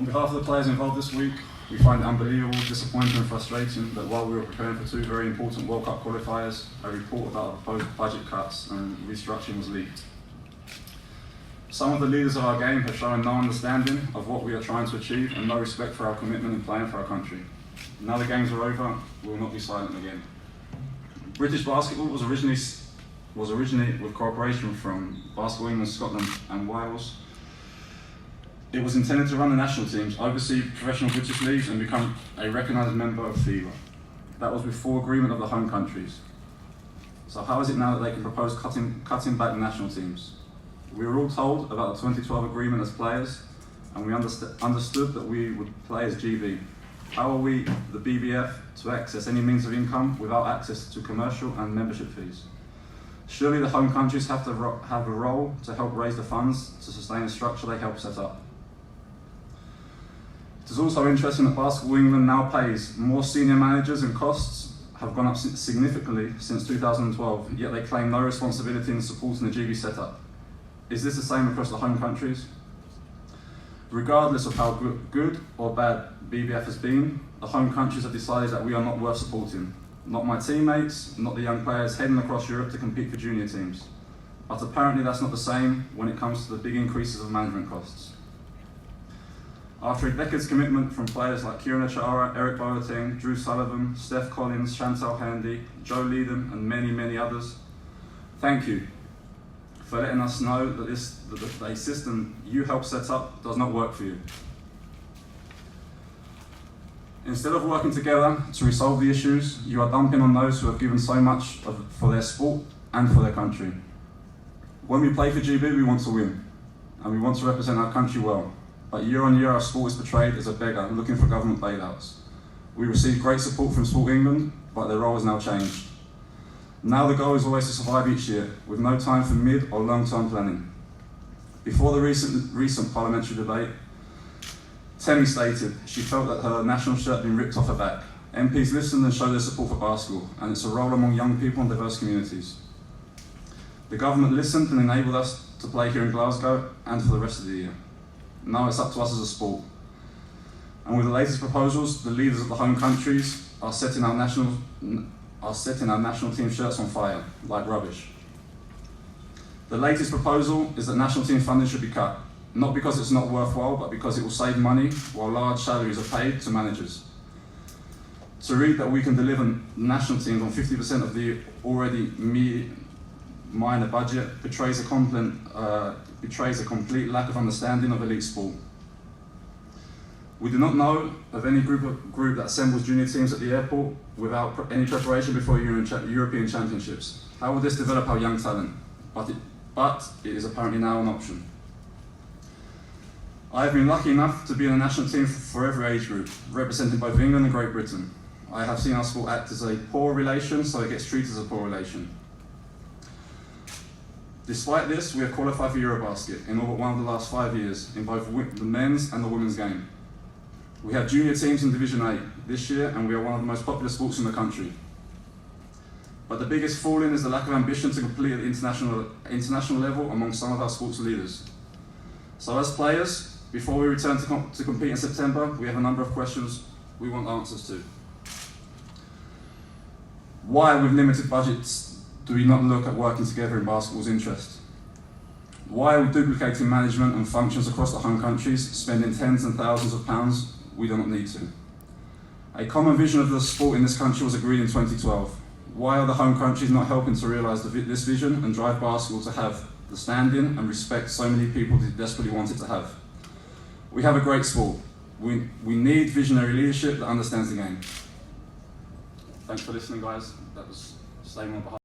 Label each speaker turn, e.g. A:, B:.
A: On behalf of the players involved this week, we find it unbelievable, disappointing and frustrating that while we were preparing for two very important World Cup qualifiers, a report about proposed budget cuts and restructuring was leaked. Some of the leaders of our game have shown no understanding of what we are trying to achieve and no respect for our commitment in playing for our country. Now the games are over, we will not be silent again. British basketball was originally with cooperation from Basketball England, Scotland and Wales. It was intended to run the national teams, oversee professional British leagues and become a recognised member of FIBA. That was with full agreement of the home countries. So how is it now that they can propose cutting back the national teams? We were all told about the 2012 agreement as players and we understood that we would play as GB. How are we, the BBF, to access any means of income without access to commercial and membership fees? Surely the home countries have to have a role to help raise the funds to sustain the structure they helped set up. It is also interesting that Basketball England now pays more senior managers and costs have gone up significantly since 2012, yet they claim no responsibility in supporting the GB setup. Is this the same across the home countries? Regardless of how good or bad BBF has been, the home countries have decided that we are not worth supporting. Not my teammates, not the young players heading across Europe to compete for junior teams. But apparently that's not the same when it comes to the big increases of management costs. After a decade's commitment from players like Kieran Achara, Eric Boateng, Drew Sullivan, Steph Collins, Chantal Handy, Joe Leedham and many, many others, thank you for letting us know that the system you helped set up does not work for you. Instead of working together to resolve the issues, you are dumping on those who have given so much for their sport and for their country. When we play for GB, we want to win, and we want to represent our country well. But year on year, our sport is portrayed as a beggar looking for government bailouts. We receive great support from Sport England, but their role has now changed. Now the goal is always to survive each year, with no time for mid or long-term planning. Before the recent parliamentary debate, Temi stated she felt that her national shirt had been ripped off her back. MPs listened and showed their support for basketball, and it's a role among young people and diverse communities. The government listened and enabled us to play here in Glasgow and for the rest of the year. Now it's up to us as a sport. And with the latest proposals, the leaders of the home countries are setting our national team shirts on fire, like rubbish. The latest proposal is that national team funding should be cut, not because it's not worthwhile, but because it will save money while large salaries are paid to managers. To read that we can deliver national teams on 50% of the already minor budget betrays a complete lack of understanding of elite sport. We do not know of any group that assembles junior teams at the airport without any preparation before European Championships. How will this develop our young talent? But it is apparently now an option. I have been lucky enough to be in a national team for every age group, representing both England and Great Britain. I have seen our sport act as a poor relation, so it gets treated as a poor relation. Despite this, we have qualified for Eurobasket in all but one of the last 5 years, in both the men's and the women's game. We have junior teams in Division 8 this year, and we are one of the most popular sports in the country. But the biggest falling is the lack of ambition to compete at the international level among some of our sports leaders. So as players, before we return to compete in September, we have a number of questions we want answers to. Why, with limited budgets, do we not look at working together in basketball's interest? Why are we duplicating management and functions across the home countries, spending tens and thousands of pounds we do not need to? A common vision of the sport in this country was agreed in 2012. Why are the home countries not helping to realise this vision and drive basketball to have the standing and respect so many people desperately want it to have? We have a great sport. We need visionary leadership that understands the game. Thanks for listening, guys. That was a statement on behalf.